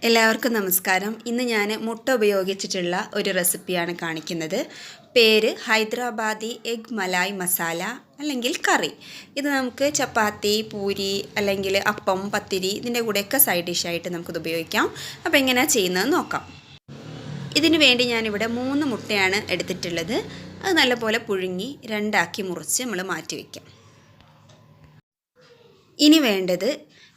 എല്ലാവർക്കും നമസ്കാരം. ഇന്ന് ഞാൻ മുട്ട ഉപയോഗിച്ചിട്ടുള്ള ഒരു റെസിപ്പിയാണ് കാണിക്കുന്നത്. പേര് ഹൈദരാബാദി എഗ് മലായ് മസാല അല്ലെങ്കിൽ കറി. ഇത് നമുക്ക് ചപ്പാത്തി, പൂരി അല്ലെങ്കിൽ അപ്പം, പത്തിരി ഇതിൻ്റെ കൂടെയൊക്കെ സൈഡ് ഡിഷായിട്ട് നമുക്കിത് ഉപയോഗിക്കാം. അപ്പോൾ എങ്ങനെയാണ് ചെയ്യുന്നതെന്ന് നോക്കാം. ഇതിനു വേണ്ടി ഞാനിവിടെ 3 മുട്ടയാണ് എടുത്തിട്ടുള്ളത്. അത് നല്ലപോലെ പുഴുങ്ങി 2 ആക്കി മുറിച്ച് നമ്മൾ മാറ്റി വയ്ക്കാം. ഇനി വേണ്ടത്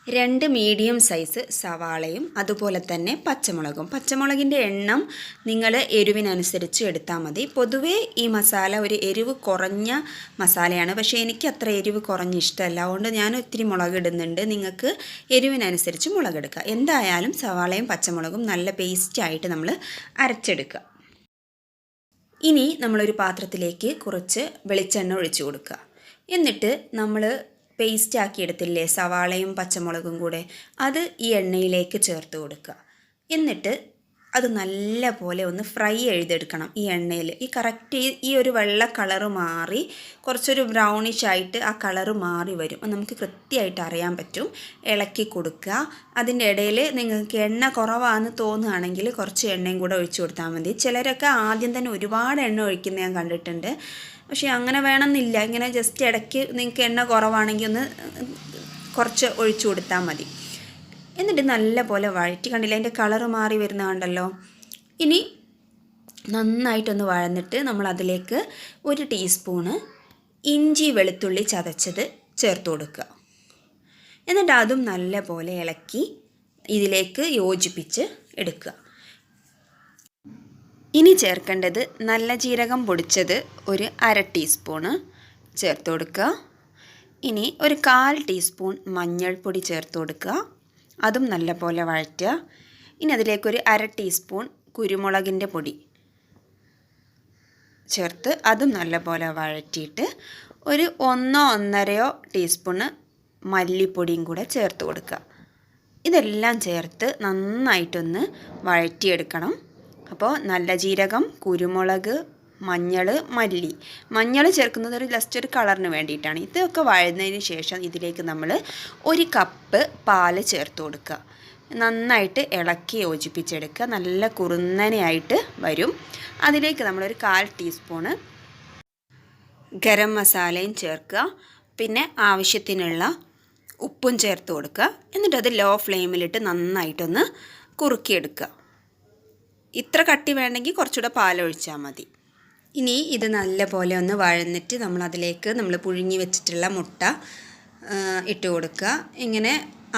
2 മീഡിയം സൈസ് സവാളയും അതുപോലെ തന്നെ പച്ചമുളകും. പച്ചമുളകിൻ്റെ എണ്ണം നിങ്ങൾ എരിവിനനുസരിച്ച് എടുത്താൽ മതി. പൊതുവേ ഈ മസാല ഒരു എരിവ് കുറഞ്ഞ മസാലയാണ്, പക്ഷേ എനിക്ക് അത്ര എരിവ് കുറഞ്ഞ ഇഷ്ടമല്ല. അതുകൊണ്ട് ഞാൻ ഒത്തിരി മുളക് ഇടുന്നുണ്ട്. നിങ്ങൾക്ക് എരിവിനനുസരിച്ച് മുളകെടുക്കുക. എന്തായാലും സവാളയും പച്ചമുളകും നല്ല പേസ്റ്റായിട്ട് നമ്മൾ അരച്ചെടുക്കുക. ഇനി നമ്മളൊരു പാത്രത്തിലേക്ക് കുറച്ച് വെളിച്ചെണ്ണ ഒഴിച്ചു കൊടുക്കുക. എന്നിട്ട് നമ്മൾ പേസ്റ്റ് ആക്കിയെടുത്തില്ലേ സവാളയും പച്ചമുളകും കൂടെ, അത് ഈ എണ്ണയിലേക്ക് ചേർത്ത് കൊടുക്കുക. എന്നിട്ട് അത് നല്ല പോലെ ഒന്ന് ഫ്രൈ ചെയ്തെടുക്കണം ഈ എണ്ണയിൽ. ഈ കറക്റ്റ് ഈ ഒരു വെള്ള കളറ് മാറി കുറച്ചൊരു ബ്രൗണിഷ് ആയിട്ട് ആ കളറ് മാറി വരും. നമുക്ക് കൃത്യമായിട്ട് അറിയാൻ പറ്റും. ഇളക്കി കൊടുക്കുക. അതിൻ്റെ ഇടയിൽ നിങ്ങൾക്ക് എണ്ണ കുറവാണെന്ന് തോന്നുകയാണെങ്കിൽ കുറച്ച് എണ്ണയും കൂടെ ഒഴിച്ചു കൊടുത്താൽ മതി. ചിലരൊക്കെ ആദ്യം തന്നെ ഒരുപാട് എണ്ണ ഒഴിക്കുന്നത് ഞാൻ കണ്ടിട്ടുണ്ട്. പക്ഷേ അങ്ങനെ വേണമെന്നില്ല. ഇങ്ങനെ ജസ്റ്റ് ഇടയ്ക്ക് നിങ്ങൾക്ക് എണ്ണ കുറവാണെങ്കിൽ ഒന്ന് കുറച്ച് ഒഴിച്ചു കൊടുത്താൽ മതി. എന്നിട്ട് നല്ല പോലെ വഴറ്റി, കണ്ടില്ല അതിൻ്റെ കളറ് മാറി വരുന്ന കണ്ടല്ലോ. ഇനി നന്നായിട്ടൊന്ന് വഴന്നിട്ട് നമ്മൾ അതിലേക്ക് 1 ടീസ്പൂണ് ഇഞ്ചി വെളുത്തുള്ളി ചതച്ചത് ചേർത്ത് കൊടുക്കുക. എന്നിട്ട് അതും നല്ല പോലെ ഇളക്കി ഇതിലേക്ക് യോജിപ്പിച്ച് എടുക്കുക. ഇനി ചേർക്കേണ്ടത് നല്ല ജീരകം പൊടിച്ചത് 1/2 ടീസ്പൂണ് ചേർത്ത് കൊടുക്കുക. ഇനി 1/4 ടീസ്പൂൺ മഞ്ഞൾപ്പൊടി ചേർത്ത് കൊടുക്കുക. അതും നല്ല പോലെ വഴറ്റുക. ഇനി അതിലേക്ക് 1/2 ടീസ്പൂൺ കുരുമുളകിൻ്റെ പൊടി ചേർത്ത് അതും നല്ല പോലെ വഴറ്റിയിട്ട് 1-1.5 ടീസ്പൂണ് മല്ലിപ്പൊടിയും കൂടെ ചേർത്ത് കൊടുക്കുക. ഇതെല്ലാം ചേർത്ത് നന്നായിട്ടൊന്ന് വഴറ്റിയെടുക്കണം. അപ്പോൾ നല്ല ജീരകം, കുരുമുളക്, മഞ്ഞൾ, മഞ്ഞൾ ചേർക്കുന്നത് ജസ്റ്റ് ഒരു കളറിന് വേണ്ടിയിട്ടാണ്. ഇതൊക്കെ വഴന്നതിന് ശേഷം ഇതിലേക്ക് നമ്മൾ 1 കപ്പ് പാല് ചേർത്ത് കൊടുക്കുക. നന്നായിട്ട് ഇളക്കി യോജിപ്പിച്ചെടുക്കുക. നല്ല കുറുന്നനെയായിട്ട് വരും. അതിലേക്ക് നമ്മൾ 1/4 ടീസ്പൂണ് ഗരം മസാലയും ചേർക്കുക. പിന്നെ ആവശ്യത്തിനുള്ള ഉപ്പും ചേർത്ത് കൊടുക്കുക. എന്നിട്ടത് ലോ ഫ്ലെയിമിലിട്ട് നന്നായിട്ടൊന്ന് കുറുക്കിയെടുക്കുക. ഇത്ര കട്ടി വേണമെങ്കിൽ കുറച്ചുകൂടെ പാലൊഴിച്ചാൽ മതി. ഇനി ഇത് നല്ല പോലെ ഒന്ന് വഴന്നിട്ട് നമ്മൾ പുഴുങ്ങി വെച്ചിട്ടുള്ള മുട്ട ഇട്ട് കൊടുക്കുക.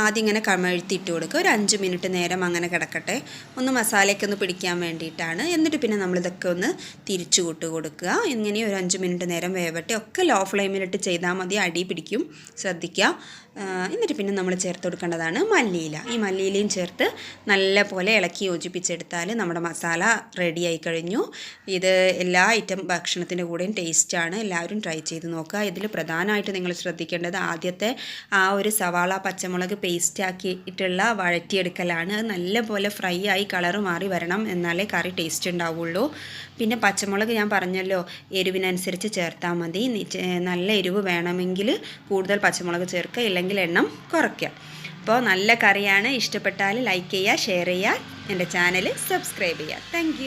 ആദ്യം ഇങ്ങനെ കമഴ്ത്തി ഇട്ട് കൊടുക്കുക. ഒരു 5 മിനിറ്റ് നേരം അങ്ങനെ കിടക്കട്ടെ. ഒന്ന് മസാലയ്ക്ക് ഒന്ന് പിടിക്കാൻ വേണ്ടിയിട്ടാണ്. എന്നിട്ട് പിന്നെ നമ്മളിതൊക്കെ ഒന്ന് തിരിച്ചു കൂട്ട് കൊടുക്കുക. ഇങ്ങനെ ഒരു 5 മിനിറ്റ് നേരം വേവട്ടെ. ഒക്കെ ലോ ഫ്ലെയിമിലിട്ട് ചെയ്താൽ മതി, അടി പിടിക്കും, ശ്രദ്ധിക്കുക. എന്നിട്ട് പിന്നെ നമ്മൾ ചേർത്ത് കൊടുക്കേണ്ടതാണ് മല്ലിയില. ഈ മല്ലിയിലയും ചേർത്ത് നല്ല പോലെ ഇളക്കി യോജിപ്പിച്ചെടുത്താൽ നമ്മുടെ മസാല റെഡിയായി കഴിഞ്ഞു. ഇത് എല്ലാ ഐറ്റം ഭക്ഷണത്തിൻ്റെ കൂടെയും ടേസ്റ്റാണ്. എല്ലാവരും ട്രൈ ചെയ്ത് നോക്കുക. ഇതിൽ പ്രധാനമായിട്ട് നിങ്ങൾ ശ്രദ്ധിക്കേണ്ടത് ആദ്യത്തെ ആ ഒരു സവാള പച്ചമുളക് പേസ്റ്റ് ആക്കിയിട്ടുള്ള വഴറ്റിയെടുക്കലാണ്. അത് നല്ല പോലെ ഫ്രൈ ആയി കളറ് മാറി വരണം, എന്നാലേ കറി ടേസ്റ്റ് ഉണ്ടാവുള്ളൂ. പിന്നെ പച്ചമുളക് ഞാൻ പറഞ്ഞല്ലോ എരിവിനനുസരിച്ച് ചേർത്താൽ മതി. നല്ല എരിവ് വേണമെങ്കിൽ കൂടുതൽ പച്ചമുളക് ചേർക്കുക, ഇല്ലെങ്കിൽ എണ്ണം കുറയ്ക്കുക. അപ്പോൾ നല്ല കറിയാണ്. ഇഷ്ടപ്പെട്ടാൽ ലൈക്ക് ചെയ്യുക, ഷെയർ ചെയ്യുക, എൻ്റെ ചാനൽ സബ്സ്ക്രൈബ് ചെയ്യുക. താങ്ക്